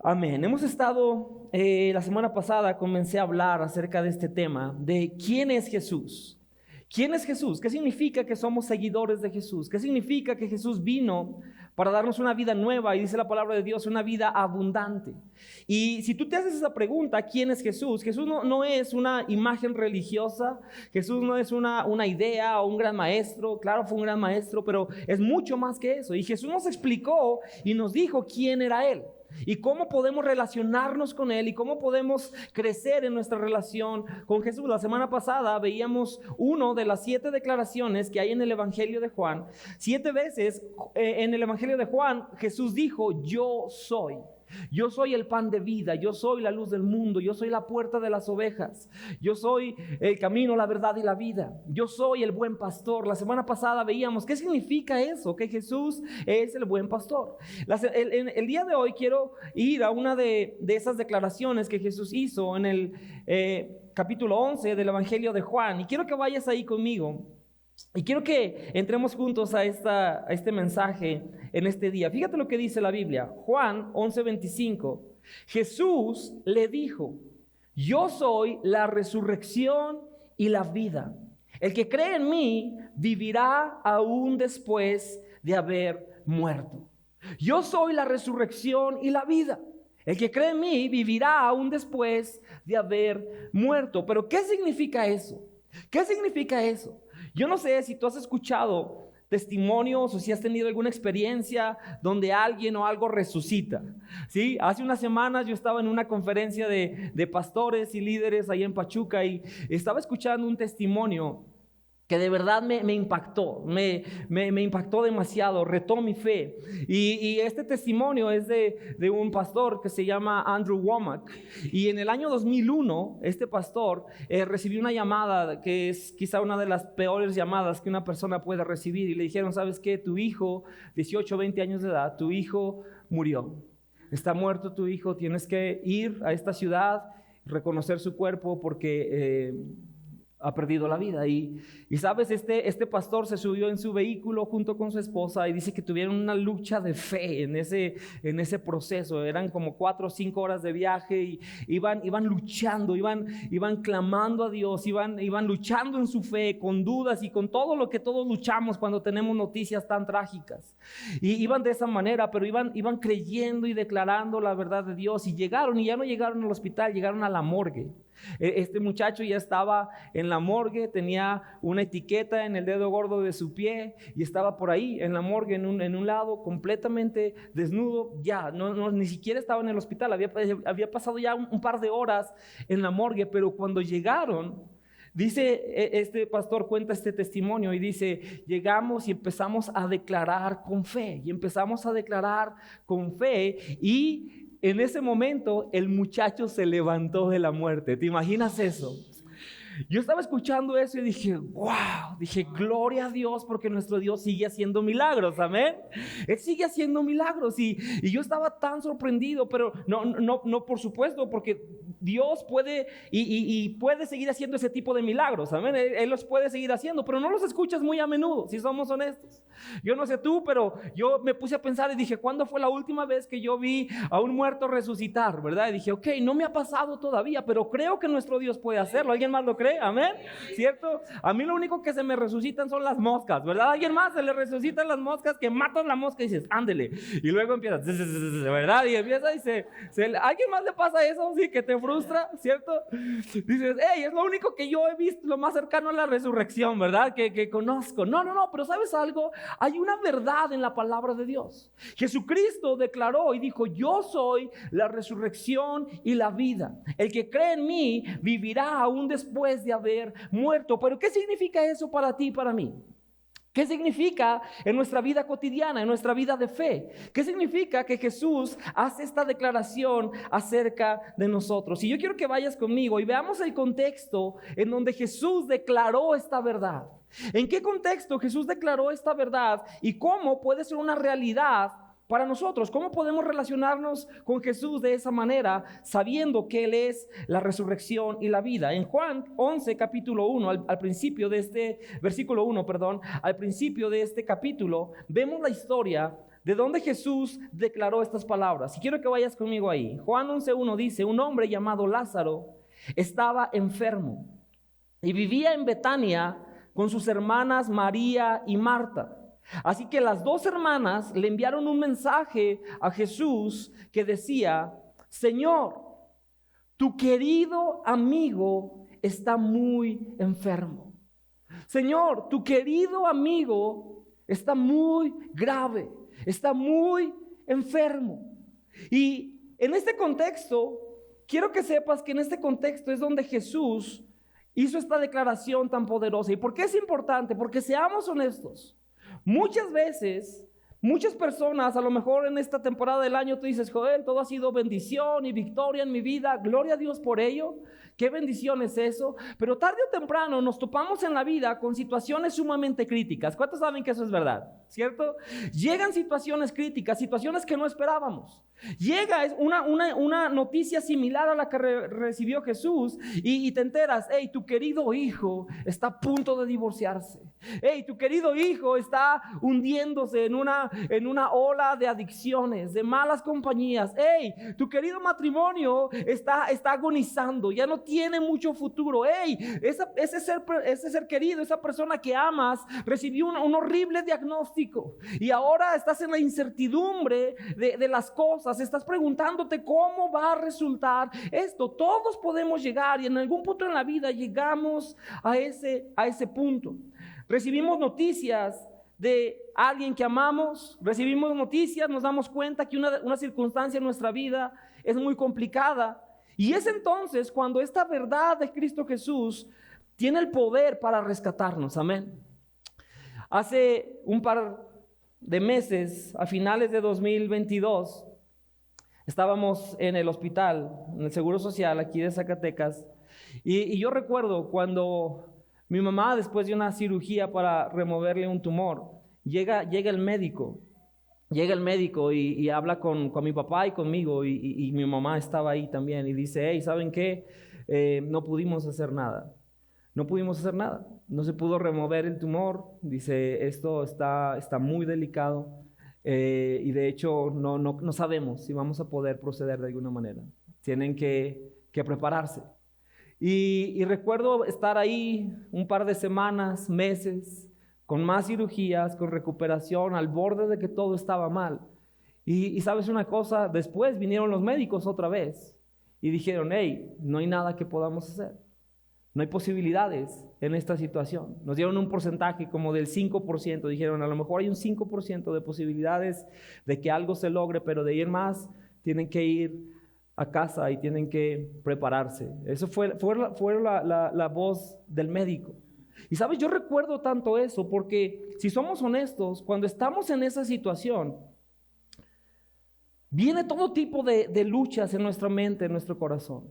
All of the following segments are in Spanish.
Amén. Hemos estado, la semana pasada comencé a hablar acerca de este tema, de quién es Jesús. ¿Quién es Jesús? ¿Qué significa que somos seguidores de Jesús? ¿Qué significa que Jesús vino para darnos una vida nueva? Y dice la palabra de Dios, una vida abundante. Y si tú te haces esa pregunta, ¿quién es Jesús? Jesús no es una imagen religiosa. Jesús no es una idea o un gran maestro. Claro, fue un gran maestro, pero es mucho más que eso. Y Jesús nos explicó y nos dijo quién era Él. Y cómo podemos relacionarnos con Él y cómo podemos crecer en nuestra relación con Jesús. La semana pasada veíamos una de las 7 declaraciones que hay en el Evangelio de Juan. 7 veces en el Evangelio de Juan Jesús dijo: yo soy. Yo soy el pan de vida, yo soy la luz del mundo, yo soy la puerta de las ovejas, yo soy el camino, la verdad y la vida, yo soy el buen pastor. La semana pasada veíamos qué significa eso, que Jesús es el buen pastor. El día de hoy quiero ir a una de esas declaraciones que Jesús hizo en el capítulo 11 del Evangelio de Juan, y quiero que vayas ahí conmigo. Y quiero que entremos juntos a este mensaje en este día. Fíjate lo que dice la Biblia. Juan 11:25. Jesús le dijo: yo soy la resurrección y la vida. El que cree en mí vivirá aún después de haber muerto. Yo soy la resurrección y la vida. El que cree en mí vivirá aún después de haber muerto. Pero ¿qué significa eso? ¿Qué significa eso? Yo no sé si tú has escuchado testimonios o si has tenido alguna experiencia donde alguien o algo resucita, ¿sí? Hace unas semanas yo estaba en una conferencia de pastores y líderes ahí en Pachuca y estaba escuchando un testimonio que de verdad me impactó, me impactó demasiado, retó mi fe. Y este testimonio es de un pastor que se llama Andrew Wommack. Y en el año 2001, este pastor recibió una llamada que es quizá una de las peores llamadas que una persona puede recibir. Y le dijeron: ¿sabes qué? Tu hijo, 18 o 20 años de edad, tu hijo murió. Está muerto tu hijo, tienes que ir a esta ciudad, reconocer su cuerpo porque ha perdido la vida. Y sabes, este pastor se subió en su vehículo junto con su esposa y dice que tuvieron una lucha de fe en ese proceso. Eran como 4 o 5 horas de viaje y iban luchando, iban clamando a Dios, iban luchando en su fe, con dudas y con todo lo que todos luchamos cuando tenemos noticias tan trágicas. Y iban de esa manera, pero iban creyendo y declarando la verdad de Dios. Y ya no llegaron al hospital, llegaron a la morgue. Este muchacho ya estaba en la morgue, tenía una etiqueta en el dedo gordo de su pie y estaba por ahí en la morgue en un lado completamente desnudo. Ya ni siquiera estaba en el hospital, había pasado ya un par de horas en la morgue. Pero cuando llegaron, dice, este pastor cuenta este testimonio y dice: llegamos y empezamos a declarar con fe, y en ese momento el muchacho se levantó de la muerte. ¿Te imaginas eso? Yo estaba escuchando eso y dije: wow, gloria a Dios, porque nuestro Dios sigue haciendo milagros, amén. Él sigue haciendo milagros y yo estaba tan sorprendido, pero no por supuesto, porque Dios puede y puede seguir haciendo ese tipo de milagros, amén. Él los puede seguir haciendo, pero no los escuchas muy a menudo, si somos honestos. Yo no sé tú, pero yo me puse a pensar y dije: ¿cuándo fue la última vez que yo vi a un muerto resucitar, verdad? Y dije: ok, no me ha pasado todavía, pero creo que nuestro Dios puede hacerlo. ¿Alguien más lo cree? Amén, ¿cierto? A mí lo único que se me resucitan son las moscas, ¿verdad? ¿A alguien más se le resucitan las moscas, que matas la mosca y dices: ándele? Y luego empiezas, ¿verdad? Y empieza y ¿a alguien más le pasa eso? Sí, que te frustra, ¿cierto? Dices: hey, es lo único que yo he visto, lo más cercano a la resurrección, ¿verdad? Que conozco. No, pero ¿sabes algo? Hay una verdad en la palabra de Dios. Jesucristo declaró y dijo: yo soy la resurrección y la vida. El que cree en mí vivirá aún después de haber muerto. Pero ¿qué significa eso para ti y para mí? ¿Qué significa en nuestra vida cotidiana, en nuestra vida de fe? ¿Qué significa que Jesús hace esta declaración acerca de nosotros? Y yo quiero que vayas conmigo y veamos el contexto en donde Jesús declaró esta verdad. ¿En qué contexto Jesús declaró esta verdad y cómo puede ser una realidad para nosotros? ¿Cómo podemos relacionarnos con Jesús de esa manera, sabiendo que Él es la resurrección y la vida? En Juan 11, capítulo 1, al principio de este, versículo 1, al principio de este capítulo, vemos la historia de dónde Jesús declaró estas palabras. Y quiero que vayas conmigo ahí. Juan 11:1 dice, un hombre llamado Lázaro estaba enfermo y vivía en Betania con sus hermanas María y Marta. Así que las dos hermanas le enviaron un mensaje a Jesús que decía, Señor, tu querido amigo está muy enfermo. Señor, tu querido amigo está muy grave, está muy enfermo. Y en este contexto, quiero que sepas que en este contexto es donde Jesús hizo esta declaración tan poderosa. ¿Y por qué es importante? Porque seamos honestos. Muchas veces, muchas personas, a lo mejor en esta temporada del año tú dices, Joel, todo ha sido bendición y victoria en mi vida, gloria a Dios por ello. Qué bendición es eso. Pero tarde o temprano nos topamos en la vida con situaciones sumamente críticas. ¿Cuántos saben que eso es verdad? ¿Cierto? Llegan situaciones críticas, situaciones que no esperábamos. Llega una noticia similar a la que recibió Jesús y te enteras, hey, tu querido hijo está a punto de divorciarse. Hey, tu querido hijo está hundiéndose en una ola de adicciones, de malas compañías. Hey, tu querido matrimonio está agonizando, ya no tiene mucho futuro. Hey, ese ser querido, esa persona que amas, recibió un horrible diagnóstico y ahora estás en la incertidumbre de las cosas. Estás preguntándote cómo va a resultar esto. Todos podemos llegar y en algún punto en la vida llegamos a ese punto. Recibimos noticias de alguien que amamos, recibimos noticias, nos damos cuenta que una circunstancia en nuestra vida es muy complicada. Y es entonces cuando esta verdad de Cristo Jesús tiene el poder para rescatarnos. Amén. Hace un par de meses, a finales de 2022, estábamos en el hospital, en el Seguro Social aquí de Zacatecas. Y yo recuerdo cuando mi mamá, después de una cirugía para removerle un tumor, llega el médico. Llega el médico y habla con mi papá y conmigo, y mi mamá estaba ahí también, y dice, hey, ¿saben qué? No pudimos hacer nada. No pudimos hacer nada. No se pudo remover el tumor. Dice, esto está muy delicado, y de hecho no sabemos si vamos a poder proceder de alguna manera. Tienen que prepararse. Y recuerdo estar ahí un par de semanas, meses, con más cirugías, con recuperación, al borde de que todo estaba mal. Y sabes una cosa, después vinieron los médicos otra vez y dijeron, hey, no hay nada que podamos hacer. No hay posibilidades en esta situación. Nos dieron un porcentaje como del 5%. Dijeron, a lo mejor hay un 5% de posibilidades de que algo se logre, pero de ahí en más tienen que ir a casa y tienen que prepararse. Eso fue la voz del médico. Y sabes, yo recuerdo tanto eso porque si somos honestos, cuando estamos en esa situación, viene todo tipo de luchas en nuestra mente, en nuestro corazón.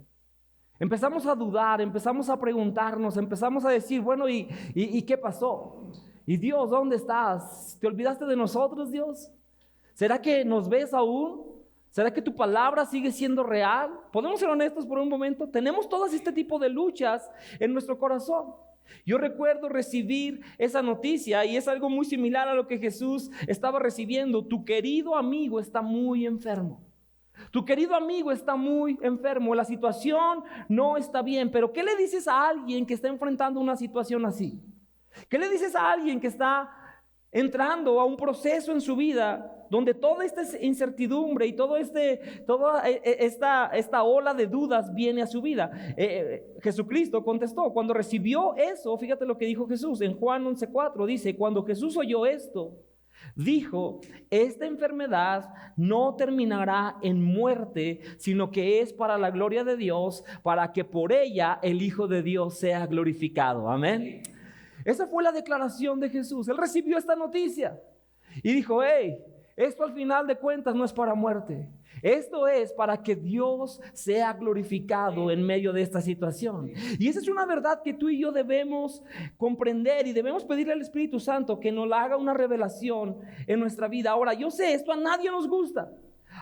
Empezamos a dudar, empezamos a preguntarnos, empezamos a decir, bueno, ¿y qué pasó? ¿Y Dios, dónde estás? ¿Te olvidaste de nosotros, Dios? ¿Será que nos ves aún? ¿Será que tu palabra sigue siendo real? ¿Podemos ser honestos por un momento? Tenemos todas este tipo de luchas en nuestro corazón. Yo recuerdo recibir esa noticia y es algo muy similar a lo que Jesús estaba recibiendo. Tu querido amigo está muy enfermo. Tu querido amigo está muy enfermo. La situación no está bien. Pero ¿qué le dices a alguien que está enfrentando una situación así? ¿Qué le dices a alguien que está entrando a un proceso en su vida donde toda esta incertidumbre y toda esta ola de dudas viene a su vida? Jesucristo contestó, cuando recibió eso, fíjate lo que dijo Jesús en Juan 11:4, dice, cuando Jesús oyó esto, dijo, esta enfermedad no terminará en muerte, sino que es para la gloria de Dios, para que por ella el Hijo de Dios sea glorificado. Amén. Esa fue la declaración de Jesús. Él recibió esta noticia y dijo, hey, esto al final de cuentas no es para muerte. Esto es para que Dios sea glorificado en medio de esta situación. Y esa es una verdad que tú y yo debemos comprender y debemos pedirle al Espíritu Santo que nos haga una revelación en nuestra vida. Ahora, yo sé, esto a nadie nos gusta.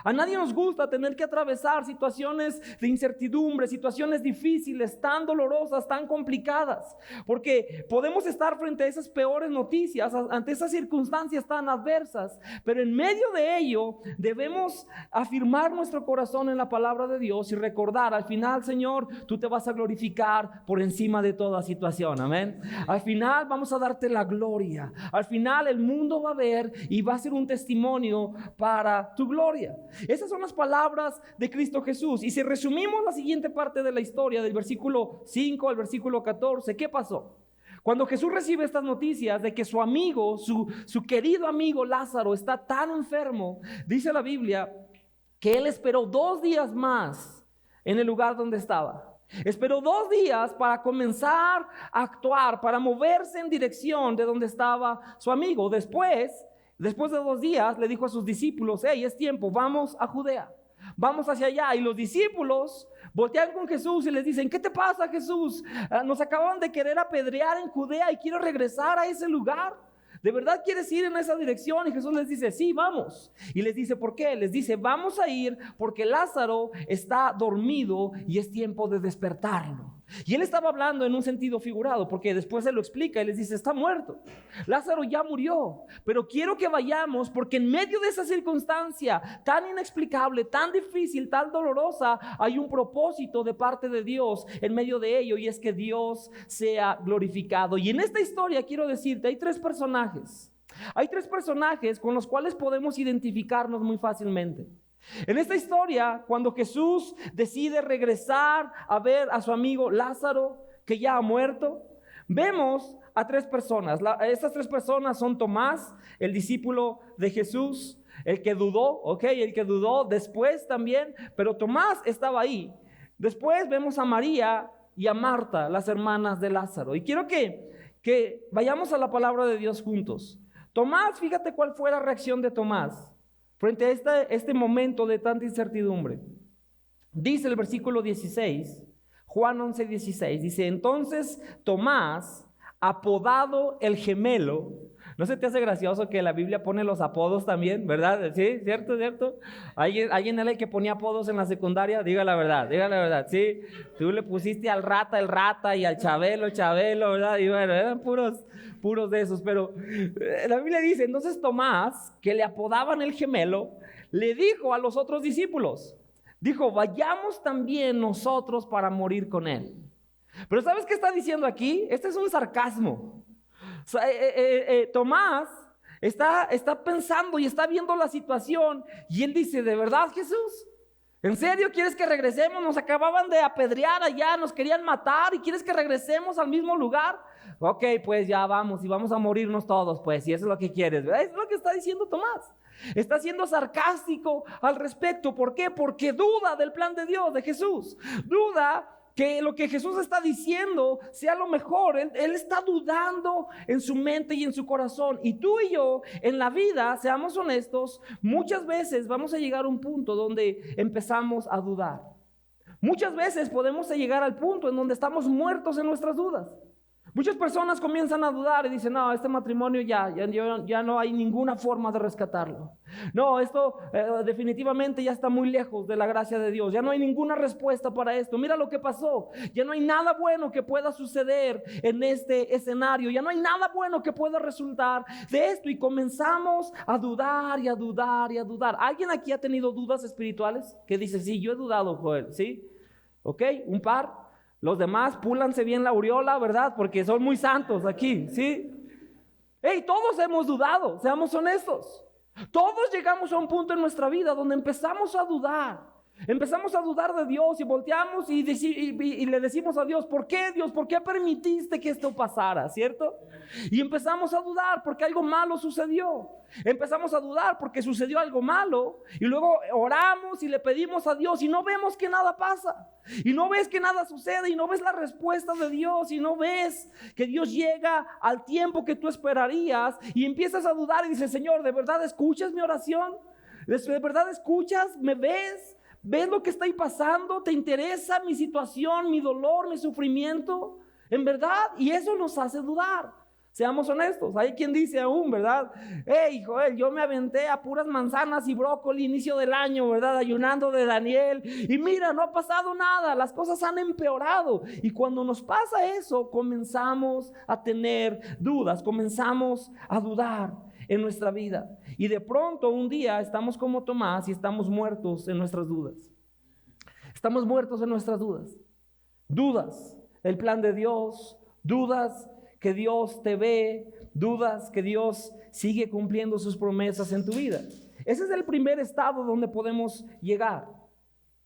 A nadie nos gusta tener que atravesar situaciones de incertidumbre, situaciones difíciles, tan dolorosas, tan complicadas, porque podemos estar frente a esas peores noticias, ante esas circunstancias tan adversas, pero en medio de ello debemos afirmar nuestro corazón en la palabra de Dios y recordar, al final, Señor, tú te vas a glorificar por encima de toda situación, amén. Al final vamos a darte la gloria, al final el mundo va a ver y va a ser un testimonio para tu gloria. Esas son las palabras de Cristo Jesús. Y si resumimos la siguiente parte de la historia, del versículo 5 al versículo 14, ¿qué pasó? Cuando Jesús recibe estas noticias de que su amigo, su querido amigo Lázaro está tan enfermo, dice la Biblia que él esperó 2 días más en el lugar donde estaba. Esperó 2 días para comenzar a actuar, para moverse en dirección de donde estaba su amigo. Después de 2 días le dijo a sus discípulos: hey, es tiempo, vamos a Judea, vamos hacia allá. Y los discípulos voltean con Jesús y les dicen: ¿qué te pasa, Jesús? Nos acaban de querer apedrear en Judea y quiero regresar a ese lugar. ¿De verdad quieres ir en esa dirección? Y Jesús les dice: sí, vamos. Y les dice: ¿por qué? Les dice: vamos a ir porque Lázaro está dormido y es tiempo de despertarlo. Y él estaba hablando en un sentido figurado, porque después se lo explica y les dice: está muerto, Lázaro ya murió, pero quiero que vayamos porque en medio de esa circunstancia tan inexplicable, tan difícil, tan dolorosa, hay un propósito de parte de Dios en medio de ello, y es que Dios sea glorificado. Y en esta historia quiero decirte, hay 3 personajes. Hay 3 personajes con los cuales podemos identificarnos muy fácilmente. En esta historia, cuando Jesús decide regresar a ver a su amigo Lázaro, que ya ha muerto, vemos a 3 personas. Estas 3 personas son Tomás, el discípulo de Jesús, el que dudó después también, pero Tomás estaba ahí. Después vemos a María y a Marta, las hermanas de Lázaro. Y quiero que vayamos a la palabra de Dios juntos. Tomás, fíjate cuál fue la reacción de Tomás frente a este momento de tanta incertidumbre. Dice el versículo 16, Juan 11:16, dice: entonces Tomás, apodado el gemelo. ¿No se te hace gracioso que la Biblia pone los apodos también, verdad? ¿Sí? ¿Cierto? ¿Alguien era el que ponía apodos en la secundaria? Diga la verdad, ¿sí? Tú le pusiste al rata, el rata, y al Chabelo, ¿verdad? Y bueno, eran puros de esos, pero la Biblia dice: entonces Tomás, que le apodaban el gemelo, le dijo a los otros discípulos, dijo: vayamos también nosotros para morir con él. Pero ¿sabes qué está diciendo aquí? Este es un sarcasmo. Tomás está pensando y está viendo la situación, y él dice: ¿de verdad, Jesús? ¿En serio quieres que regresemos? Nos acababan de apedrear allá, nos querían matar, y ¿quieres que regresemos al mismo lugar? Ok, pues ya vamos, y vamos a morirnos todos, pues, si eso es lo que quieres, ¿verdad? Es lo que está diciendo Tomás. Está siendo sarcástico al respecto. ¿Por qué? Porque duda del plan de Dios, de Jesús. Duda que lo que Jesús está diciendo sea lo mejor. Él está dudando en su mente y en su corazón. Y tú y yo en la vida, seamos honestos, muchas veces vamos a llegar a un punto donde empezamos a dudar. Muchas veces podemos llegar al punto en donde estamos muertos en nuestras dudas. Muchas personas comienzan a dudar y dicen: no, este matrimonio ya no hay ninguna forma de rescatarlo. No, esto definitivamente ya está muy lejos de la gracia de Dios. Ya no hay ninguna respuesta para esto. Mira lo que pasó. Ya no hay nada bueno que pueda suceder en este escenario. Ya no hay nada bueno que pueda resultar de esto. Y comenzamos a dudar y a dudar y a dudar. ¿Alguien aquí ha tenido dudas espirituales? Que dice: sí, yo he dudado, Joel. ¿Sí? ¿Ok? Un par. Los demás, púlanse bien la aureola, ¿verdad? Porque son muy santos aquí, ¿sí? Hey, todos hemos dudado, seamos honestos. Todos llegamos a un punto en nuestra vida donde empezamos a dudar. Empezamos a dudar de Dios y volteamos y le decimos a Dios: ¿por qué, Dios? ¿Por qué permitiste que esto pasara? ¿Cierto? Y empezamos a dudar porque algo malo sucedió. Empezamos a dudar porque sucedió algo malo, y luego oramos y le pedimos a Dios y no vemos que nada pasa. Y no ves que nada sucede, y no ves la respuesta de Dios, y no ves que Dios llega al tiempo que tú esperarías, y empiezas a dudar y dices: Señor, ¿de verdad escuchas mi oración? ¿De verdad escuchas? ¿Me ves? ¿Ves lo que está ahí pasando? ¿Te interesa mi situación, mi dolor, mi sufrimiento? ¿En verdad? Y eso nos hace dudar. Seamos honestos. Hay quien dice aún, ¿verdad? Hey, Joel, yo me aventé a puras manzanas y brócoli inicio del año, ¿verdad? Ayunando de Daniel. Y mira, no ha pasado nada. Las cosas han empeorado. Y cuando nos pasa eso, comenzamos a tener dudas. Comenzamos a dudar en nuestra vida. Y de pronto un día estamos como Tomás y estamos muertos en nuestras dudas. Estamos muertos en nuestras dudas. Dudas el plan de Dios. Dudas que Dios te ve, dudas que Dios sigue cumpliendo sus promesas en tu vida. Ese es el primer estado donde podemos llegar.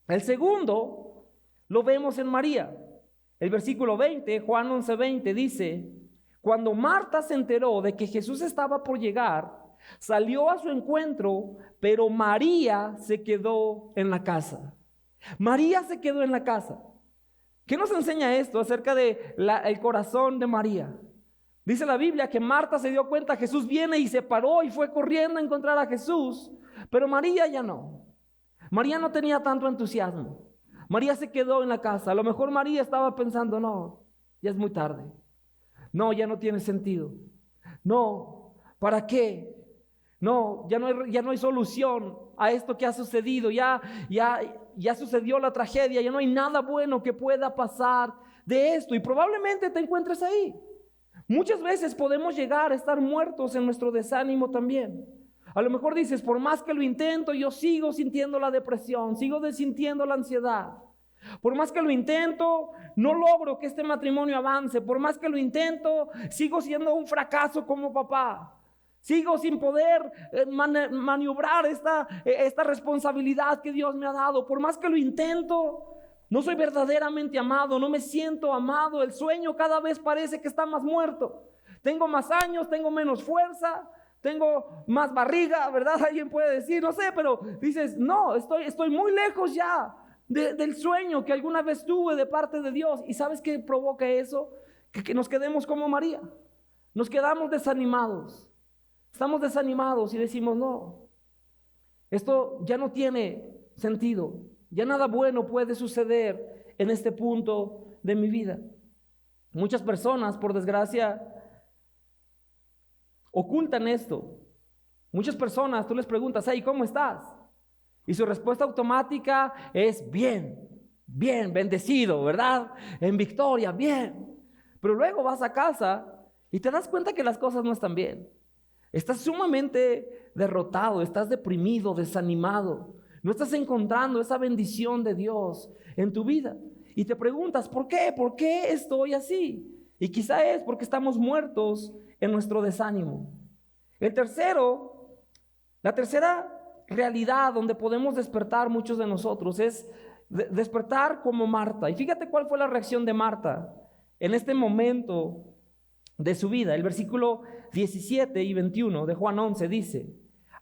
El segundo lo vemos en María. El versículo 20, Juan 11:20 dice: cuando Marta se enteró de que Jesús estaba por llegar, salió a su encuentro, pero María se quedó en la casa. María se quedó en la casa. ¿Qué nos enseña esto acerca de el corazón de María? Dice la Biblia que Marta se dio cuenta, Jesús viene, y se paró y fue corriendo a encontrar a Jesús, pero María ya no. María no tenía tanto entusiasmo. María se quedó en la casa. A lo mejor María estaba pensando, no, ya es muy tarde. No, ya no tiene sentido. No, ¿para qué? No, ya no hay solución a esto que ha sucedido. Ya sucedió la tragedia. Ya no hay nada bueno que pueda pasar de esto. Y probablemente te encuentres ahí. Muchas veces podemos llegar a estar muertos en nuestro desánimo también. A lo mejor dices, por más que lo intento, yo sigo sintiendo la depresión, sigo sintiendo la ansiedad. Por más que lo intento, no logro que este matrimonio avance. Por más que lo intento, sigo siendo un fracaso como papá. Sigo sin poder maniobrar esta responsabilidad que Dios me ha dado. Por más que lo intento, no soy verdaderamente amado, no me siento amado. El sueño cada vez parece que está más muerto. Tengo más años, tengo menos fuerza, tengo más barriga, ¿verdad? Alguien puede decir, no sé, pero dices, no, estoy muy lejos ya del sueño que alguna vez tuve de parte de Dios. ¿Y sabes qué provoca eso? Que nos quedemos como María. Nos quedamos desanimados. Estamos desanimados y decimos, no, esto ya no tiene sentido. Ya nada bueno puede suceder en este punto de mi vida. Muchas personas, por desgracia, ocultan esto. Muchas personas, tú les preguntas, hey, ¿cómo estás? Y su respuesta automática es bien, bendecido, ¿verdad? En victoria, bien. Pero luego vas a casa y te das cuenta que las cosas no están bien. Estás sumamente derrotado, estás deprimido, desanimado. No estás encontrando esa bendición de Dios en tu vida. Y te preguntas, ¿por qué? ¿Por qué estoy así? Y quizá es porque estamos muertos en nuestro desánimo. La tercera realidad donde podemos despertar muchos de nosotros es despertar como Marta. Y fíjate cuál fue la reacción de Marta en este momento de su vida. El versículo 17 y 21 de Juan 11 dice: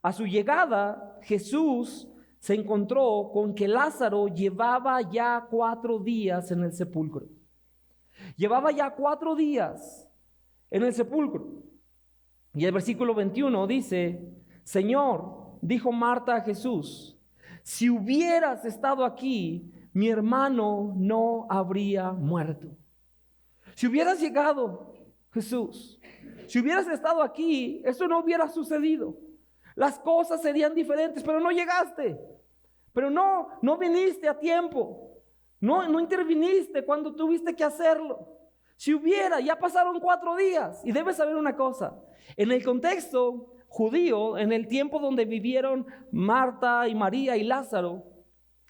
a su llegada Jesús se encontró con que Lázaro llevaba ya 4 días en el sepulcro. Llevaba ya 4 días en el sepulcro. Y el versículo 21 dice: Señor, dijo Marta a Jesús, si hubieras estado aquí, mi hermano no habría muerto. Si hubieras llegado, Jesús, si hubieras estado aquí, eso no hubiera sucedido. Las cosas serían diferentes, pero no llegaste. Pero no viniste a tiempo. No interviniste cuando tuviste que hacerlo. Si hubiera, ya pasaron 4 días. Y debes saber una cosa. En el contexto judío, en el tiempo donde vivieron Marta y María y Lázaro,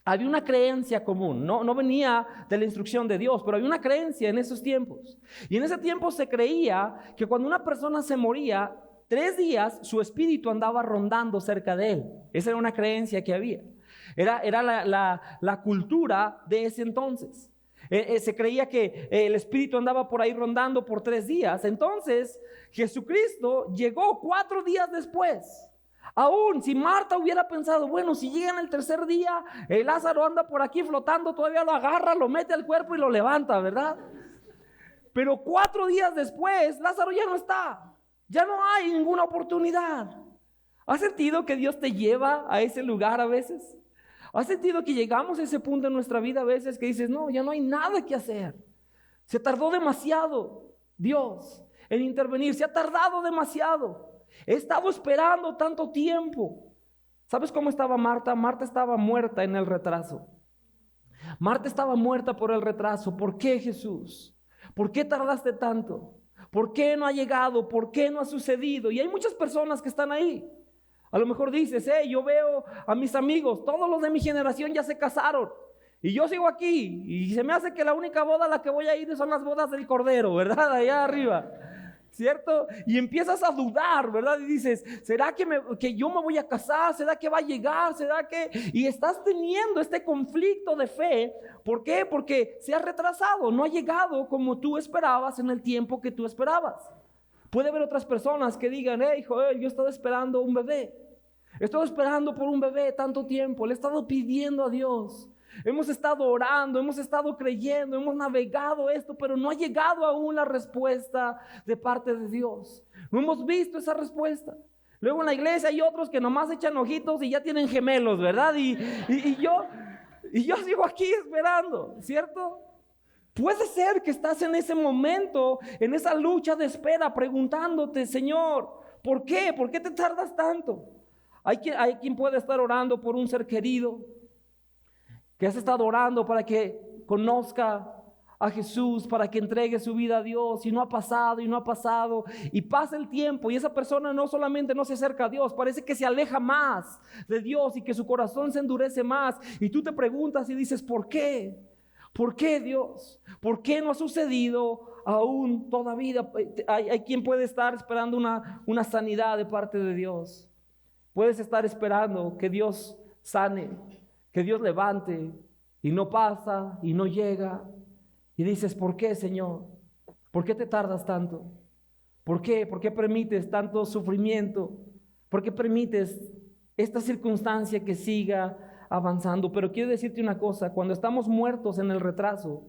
había una creencia común. No venía de la instrucción de Dios, pero había una creencia en esos tiempos. Y en ese tiempo se creía que cuando una persona se moría, 3 días su espíritu andaba rondando cerca de él. Esa era una creencia que había. Era la cultura de ese entonces. Se creía que el espíritu andaba por ahí rondando por 3 días. Entonces Jesucristo llegó 4 días después. Aún si Marta hubiera pensado, bueno, si llega en el 3er día, el Lázaro anda por aquí flotando, todavía lo agarra, lo mete al cuerpo y lo levanta, ¿verdad? Pero 4 días después, Lázaro ya no está. Ya no hay ninguna oportunidad. ¿Has sentido que Dios te lleva a ese lugar a veces? ¿Has sentido que llegamos a ese punto en nuestra vida a veces que dices, no, ya no hay nada que hacer? Se tardó demasiado Dios. en intervenir. Se ha tardado demasiado. He estado esperando tanto tiempo. ¿Sabes cómo estaba Marta? Marta estaba muerta en el retraso. Marta estaba muerta por el retraso. ¿Por qué, Jesús? ¿Por qué tardaste tanto? ¿Por qué no ha llegado? ¿Por qué no ha sucedido? Y hay muchas personas que están ahí. A lo mejor dices, yo veo a mis amigos, todos los de mi generación ya se casaron. Y yo sigo aquí, y se me hace que la única boda a la que voy a ir son las bodas del Cordero, ¿verdad? Allá arriba, ¿cierto? Y empiezas a dudar, ¿verdad? Y dices, ¿será que yo me voy a casar? ¿Será que va a llegar? ¿Será que...? Y estás teniendo este conflicto de fe. ¿Por qué? Porque se ha retrasado, no ha llegado como tú esperabas en el tiempo que tú esperabas. Puede haber otras personas que digan, Joel, yo he estado esperando un bebé. He estado esperando por un bebé tanto tiempo, le he estado pidiendo a Dios. Hemos estado orando, hemos estado creyendo, hemos navegado esto, pero no ha llegado aún la respuesta de parte de Dios. No hemos visto esa respuesta. Luego en la iglesia hay otros que nomás echan ojitos y ya tienen gemelos, ¿verdad? Y yo sigo aquí esperando, ¿cierto? Puede ser que estás en ese momento, en esa lucha de espera, preguntándote, Señor, ¿por qué? ¿Por qué te tardas tanto? Hay quien puede estar orando por un ser querido, que has estado orando para que conozca a Jesús, para que entregue su vida a Dios, y no ha pasado, y pasa el tiempo, y esa persona no solamente no se acerca a Dios, parece que se aleja más de Dios, y que su corazón se endurece más, y tú te preguntas y dices, ¿por qué? ¿Por qué, Dios? ¿Por qué no ha sucedido aún todavía? Hay quien puede estar esperando una sanidad de parte de Dios. Puedes estar esperando que Dios sane, que Dios levante, y no pasa, y no llega. Y dices, ¿por qué, Señor? ¿Por qué te tardas tanto? ¿Por qué? ¿Por qué permites tanto sufrimiento? ¿Por qué permites esta circunstancia que siga avanzando? Pero quiero decirte una cosa, cuando estamos muertos en el retraso,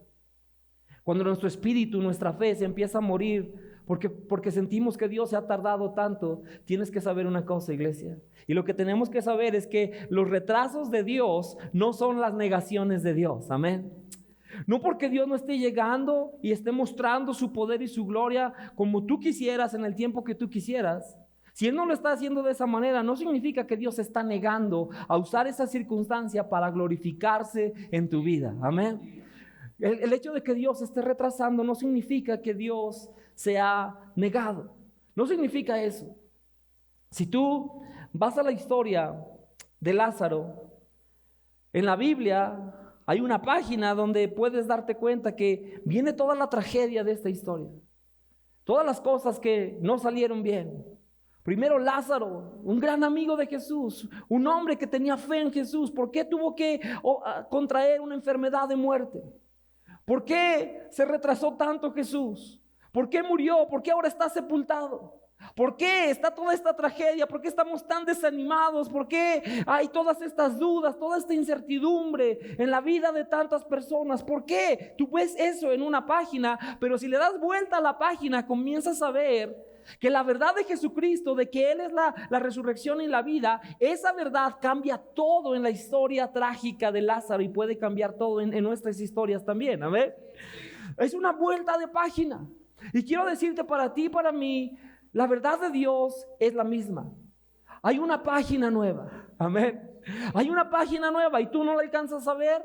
cuando nuestro espíritu, nuestra fe se empieza a morir, porque sentimos que Dios se ha tardado tanto, tienes que saber una cosa, iglesia. Y lo que tenemos que saber es que los retrasos de Dios no son las negaciones de Dios, amén. No porque Dios no esté llegando y esté mostrando su poder y su gloria como tú quisieras en el tiempo que tú quisieras. Si Él no lo está haciendo de esa manera, no significa que Dios se está negando a usar esa circunstancia para glorificarse en tu vida, amén. El hecho de que Dios esté retrasando no significa que Dios se ha negado. No significa eso. Si tú vas a la historia de Lázaro, en la Biblia hay una página donde puedes darte cuenta que viene toda la tragedia de esta historia. Todas las cosas que no salieron bien. Primero Lázaro, un gran amigo de Jesús, un hombre que tenía fe en Jesús. ¿Por qué tuvo que contraer una enfermedad de muerte? ¿Por qué se retrasó tanto Jesús? ¿Por qué murió? ¿Por qué ahora está sepultado? ¿Por qué está toda esta tragedia? ¿Por qué estamos tan desanimados? ¿Por qué hay todas estas dudas, toda esta incertidumbre en la vida de tantas personas? ¿Por qué? Tú ves eso en una página, pero si le das vuelta a la página, comienzas a ver que la verdad de Jesucristo, de que Él es la resurrección y la vida, esa verdad cambia todo en la historia trágica de Lázaro y puede cambiar todo en nuestras historias también, amén. Es una vuelta de página. Y quiero decirte, para ti y para mí, la verdad de Dios es la misma. Hay una página nueva, amén. Hay una página nueva y tú no la alcanzas a ver,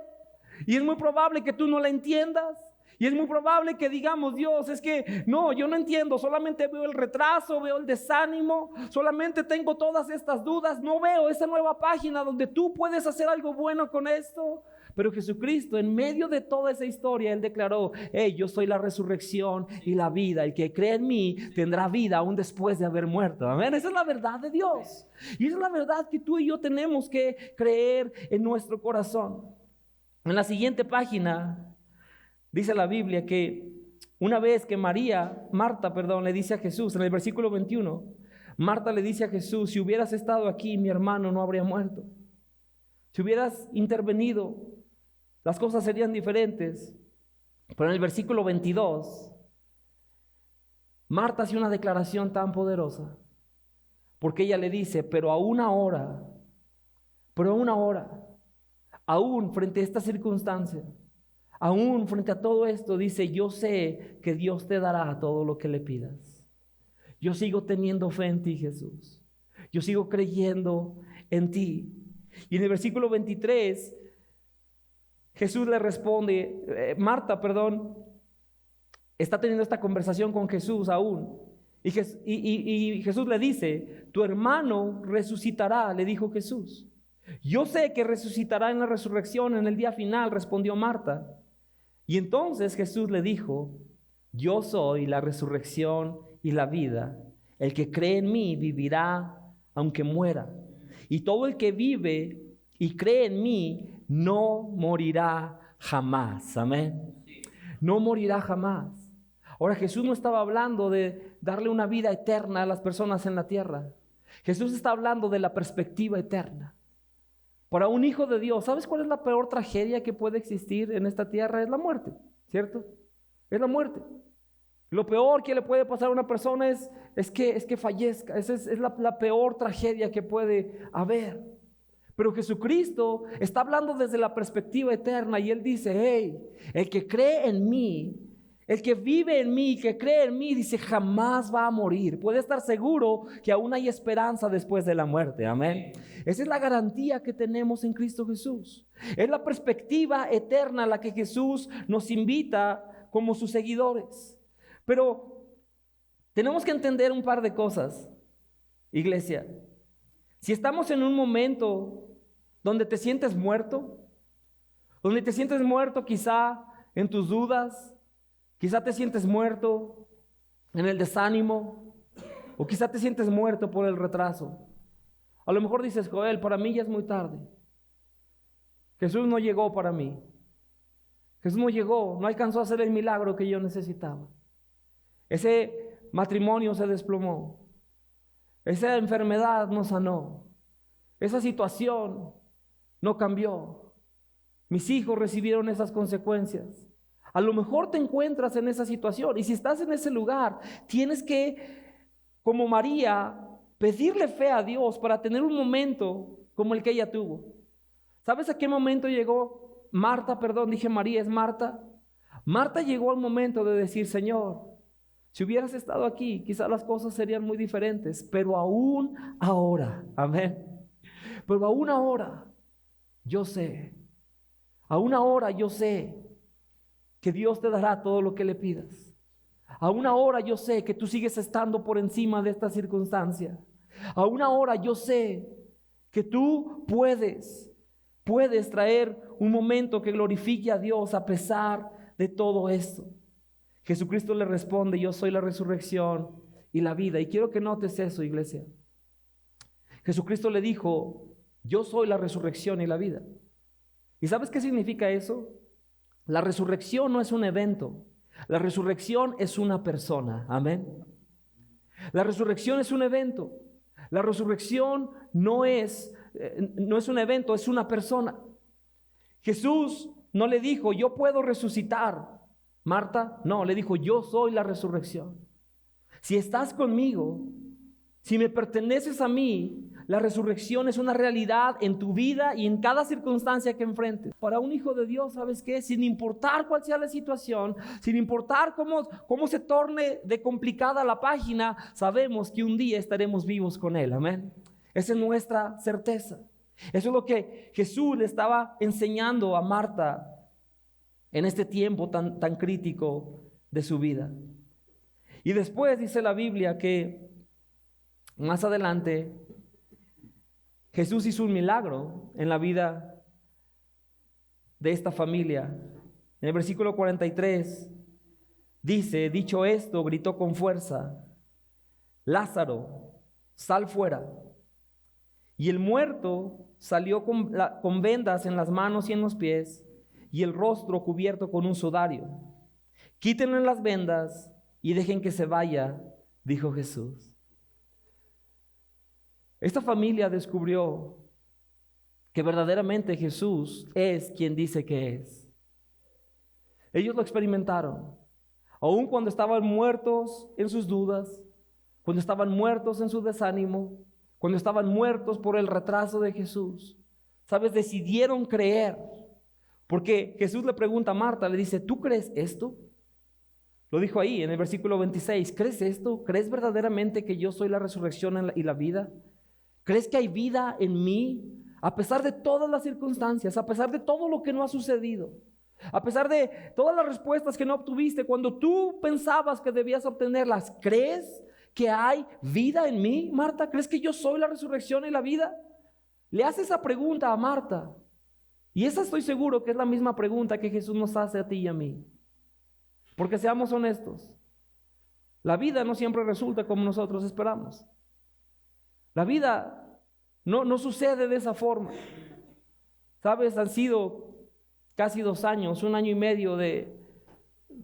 y es muy probable que tú no la entiendas. Y es muy probable que digamos, Dios, es que no, yo no entiendo, solamente veo el retraso, veo el desánimo, solamente tengo todas estas dudas, no veo esa nueva página donde tú puedes hacer algo bueno con esto. Pero Jesucristo, en medio de toda esa historia, Él declaró, yo soy la resurrección y la vida, el que cree en mí tendrá vida aún después de haber muerto, amén. Esa es la verdad de Dios, y esa es la verdad que tú y yo tenemos que creer en nuestro corazón. En la siguiente página dice la Biblia que una vez que Marta le dice a Jesús, en el versículo 21, Marta le dice a Jesús, si hubieras estado aquí, mi hermano no habría muerto. Si hubieras intervenido, las cosas serían diferentes. Pero en el versículo 22, Marta hace una declaración tan poderosa, porque ella le dice, pero aún ahora, aún frente a esta circunstancia, aún frente a todo esto, dice, yo sé que Dios te dará todo lo que le pidas. Yo sigo teniendo fe en ti, Jesús. Yo sigo creyendo en ti. Y en el versículo 23, Jesús le responde, Marta, está teniendo esta conversación con Jesús aún. Y Jesús le dice, tu hermano resucitará, le dijo Jesús. Yo sé que resucitará en la resurrección en el día final, respondió Marta. Y entonces Jesús le dijo, yo soy la resurrección y la vida. El que cree en mí vivirá aunque muera. Y todo el que vive y cree en mí no morirá jamás. Amén. No morirá jamás. Ahora, Jesús no estaba hablando de darle una vida eterna a las personas en la tierra. Jesús está hablando de la perspectiva eterna. Para un hijo de Dios, ¿sabes cuál es la peor tragedia que puede existir en esta tierra? Es la muerte, ¿cierto? Es la muerte. Lo peor que le puede pasar a una persona es que fallezca. Esa es la peor tragedia que puede haber. Pero Jesucristo está hablando desde la perspectiva eterna y Él dice, hey, el que cree en mí, el que vive en mí, que cree en mí, dice, jamás va a morir. Puede estar seguro que aún hay esperanza después de la muerte. Amén. Esa es la garantía que tenemos en Cristo Jesús. Es la perspectiva eterna a la que Jesús nos invita como sus seguidores. Pero tenemos que entender un par de cosas, iglesia. Si estamos en un momento donde te sientes muerto quizá en tus dudas, quizá te sientes muerto en el desánimo, o quizá te sientes muerto por el retraso. A lo mejor dices, Joel, para mí ya es muy tarde. Jesús no llegó para mí. Jesús no llegó, no alcanzó a hacer el milagro que yo necesitaba. Ese matrimonio se desplomó. Esa enfermedad no sanó. Esa situación no cambió. Mis hijos recibieron esas consecuencias. A lo mejor te encuentras en esa situación y si estás en ese lugar, tienes que, como María, pedirle fe a Dios para tener un momento como el que ella tuvo. ¿Sabes a qué momento llegó Marta? Dije María, es Marta. Marta llegó al momento de decir, Señor, si hubieras estado aquí, quizás las cosas serían muy diferentes, pero aún ahora, amén. Pero aún ahora, yo sé que Dios te dará todo lo que le pidas. Aún ahora yo sé que tú sigues estando por encima de esta circunstancia. Aún ahora yo sé que tú puedes traer un momento que glorifique a Dios a pesar de todo esto. Jesucristo le responde, yo soy la resurrección y la vida. Y quiero que notes eso, iglesia. Jesucristo le dijo, yo soy la resurrección y la vida. ¿Y sabes qué significa eso? La resurrección no es un evento. La resurrección es una persona. Amén. La resurrección es un evento. La resurrección no es un evento, es una persona. Jesús no le dijo, yo puedo resucitar. Marta, no, le dijo, yo soy la resurrección. Si estás conmigo, si me perteneces a mí, la resurrección es una realidad en tu vida y en cada circunstancia que enfrentes. Para un hijo de Dios, ¿sabes qué? Sin importar cuál sea la situación, sin importar cómo se torne de complicada la página, sabemos que un día estaremos vivos con Él. Amén. Esa es nuestra certeza. Eso es lo que Jesús le estaba enseñando a Marta en este tiempo tan crítico de su vida. Y después dice la Biblia que más adelante Jesús hizo un milagro en la vida de esta familia. En el versículo 43 dice, dicho esto, gritó con fuerza, Lázaro, sal fuera. Y el muerto salió con vendas en las manos y en los pies y el rostro cubierto con un sudario. Quítenle las vendas y dejen que se vaya, dijo Jesús. Esta familia descubrió que verdaderamente Jesús es quien dice que es. Ellos lo experimentaron, aun cuando estaban muertos en sus dudas, cuando estaban muertos en su desánimo, cuando estaban muertos por el retraso de Jesús. ¿Sabes? Decidieron creer, porque Jesús le pregunta a Marta, le dice, ¿tú crees esto? Lo dijo ahí en el versículo 26. ¿Crees esto? ¿Crees verdaderamente que yo soy la resurrección y la vida? ¿Crees que hay vida en mí? A pesar de todas las circunstancias, a pesar de todo lo que no ha sucedido, a pesar de todas las respuestas que no obtuviste, cuando tú pensabas que debías obtenerlas, ¿crees que hay vida en mí, Marta? ¿Crees que yo soy la resurrección y la vida? Le hace esa pregunta a Marta. Y esa estoy seguro que es la misma pregunta que Jesús nos hace a ti y a mí. Porque seamos honestos, la vida no siempre resulta como nosotros esperamos. La vida no sucede de esa forma. ¿Sabes? Han sido casi 2 años, 1 año y medio de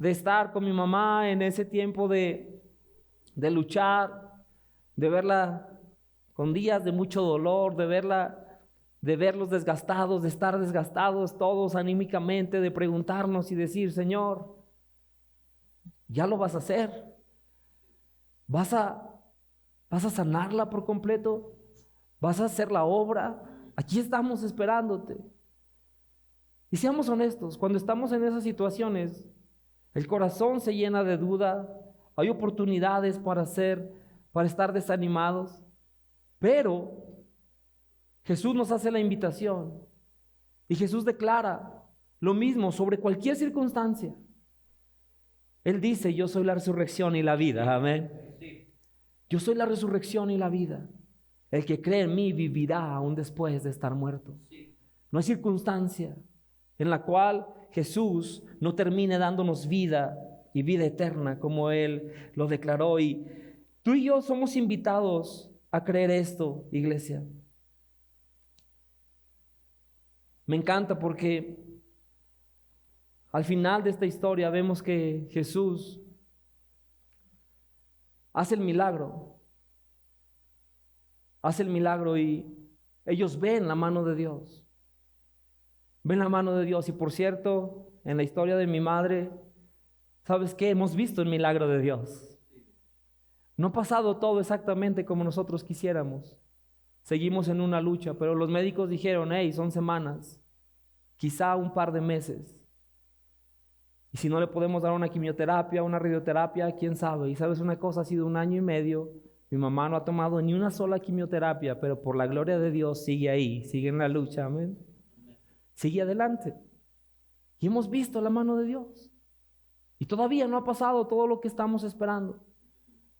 estar con mi mamá en ese tiempo de luchar, de verla con días de mucho dolor, de verlos desgastados, de estar desgastados todos anímicamente, de preguntarnos y decir, Señor, ya lo vas a hacer. ¿Vas a sanarla por completo? ¿Vas a hacer la obra? Aquí estamos esperándote. Y seamos honestos, cuando estamos en esas situaciones, el corazón se llena de duda, hay oportunidades para estar desanimados, pero Jesús nos hace la invitación y Jesús declara lo mismo sobre cualquier circunstancia. Él dice, yo soy la resurrección y la vida, amén. Yo soy la resurrección y la vida. El que cree en mí vivirá aún después de estar muerto. No hay circunstancia en la cual Jesús no termine dándonos vida y vida eterna como Él lo declaró. Y tú y yo somos invitados a creer esto, iglesia. Me encanta porque al final de esta historia vemos que Jesús hace el milagro. Hace el milagro y ellos ven la mano de Dios. Ven la mano de Dios. Y por cierto, en la historia de mi madre, ¿sabes qué? Hemos visto el milagro de Dios. No ha pasado todo exactamente como nosotros quisiéramos. Seguimos en una lucha, pero los médicos dijeron, hey, son semanas, quizá un par de meses. Y si no le podemos dar una quimioterapia, una radioterapia, quién sabe. Y sabes una cosa, ha sido 1 año y medio. Mi mamá no ha tomado ni una sola quimioterapia, pero por la gloria de Dios sigue ahí, sigue en la lucha, amén. Sigue adelante. Y hemos visto la mano de Dios. Y todavía no ha pasado todo lo que estamos esperando.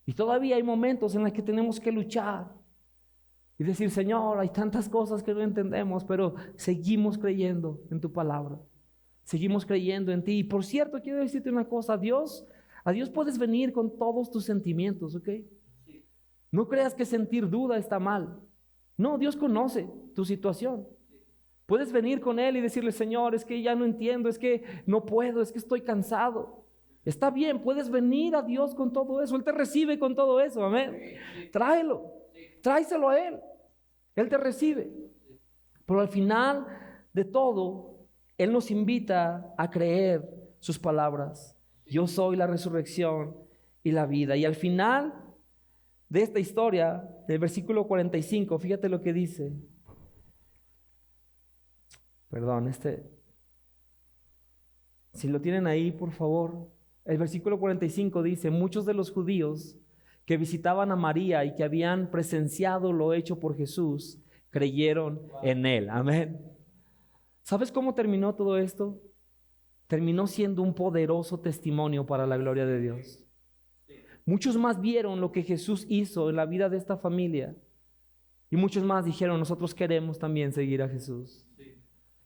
Y todavía hay momentos en los que tenemos que luchar y decir, Señor, hay tantas cosas que no entendemos, pero seguimos creyendo en tu palabra. Seguimos creyendo en ti. Y por cierto, quiero decirte una cosa, a Dios puedes venir con todos tus sentimientos, ¿ok? No creas que sentir duda está mal. No, Dios conoce tu situación. Puedes venir con Él y decirle, Señor, es que ya no entiendo, es que no puedo, es que estoy cansado. Está bien, puedes venir a Dios con todo eso. Él te recibe con todo eso, amén. Tráelo, tráeselo a Él. Él te recibe. Pero al final de todo, Él nos invita a creer sus palabras. Yo soy la resurrección y la vida. Y al final de esta historia, del versículo 45, fíjate lo que dice. Perdón, si lo tienen ahí, por favor. El versículo 45 dice, muchos de los judíos que visitaban a María y que habían presenciado lo hecho por Jesús, creyeron en Él. Amén. ¿Sabes cómo terminó todo esto? Terminó siendo un poderoso testimonio para la gloria de Dios. Muchos más vieron lo que Jesús hizo en la vida de esta familia. Y muchos más dijeron, nosotros queremos también seguir a Jesús.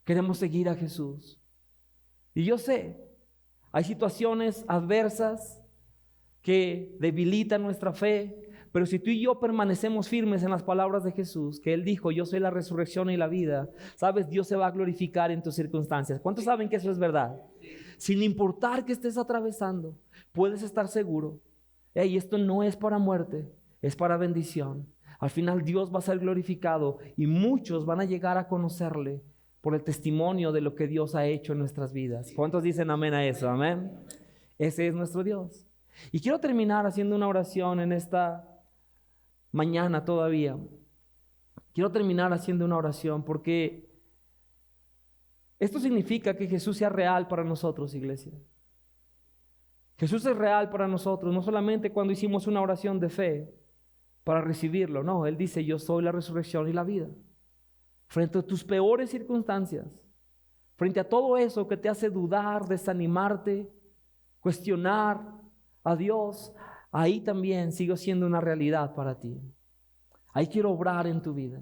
Queremos seguir a Jesús. Y yo sé, hay situaciones adversas que debilitan nuestra fe, pero si tú y yo permanecemos firmes en las palabras de Jesús, que Él dijo, yo soy la resurrección y la vida, sabes, Dios se va a glorificar en tus circunstancias. ¿Cuántos saben que eso es verdad? Sin importar que estés atravesando, puedes estar seguro. Hey, esto no es para muerte, es para bendición. Al final Dios va a ser glorificado y muchos van a llegar a conocerle por el testimonio de lo que Dios ha hecho en nuestras vidas. ¿Cuántos dicen amén a eso? Amén. Ese es nuestro Dios. Y quiero terminar haciendo una oración en esta mañana todavía. Quiero terminar haciendo una oración porque esto significa que Jesús sea real para nosotros, iglesia. Jesús es real para nosotros, no solamente cuando hicimos una oración de fe para recibirlo. No, Él dice, yo soy la resurrección y la vida. Frente a tus peores circunstancias, frente a todo eso que te hace dudar, desanimarte, cuestionar a Dios, ahí también sigo siendo una realidad para ti. Ahí quiero obrar en tu vida.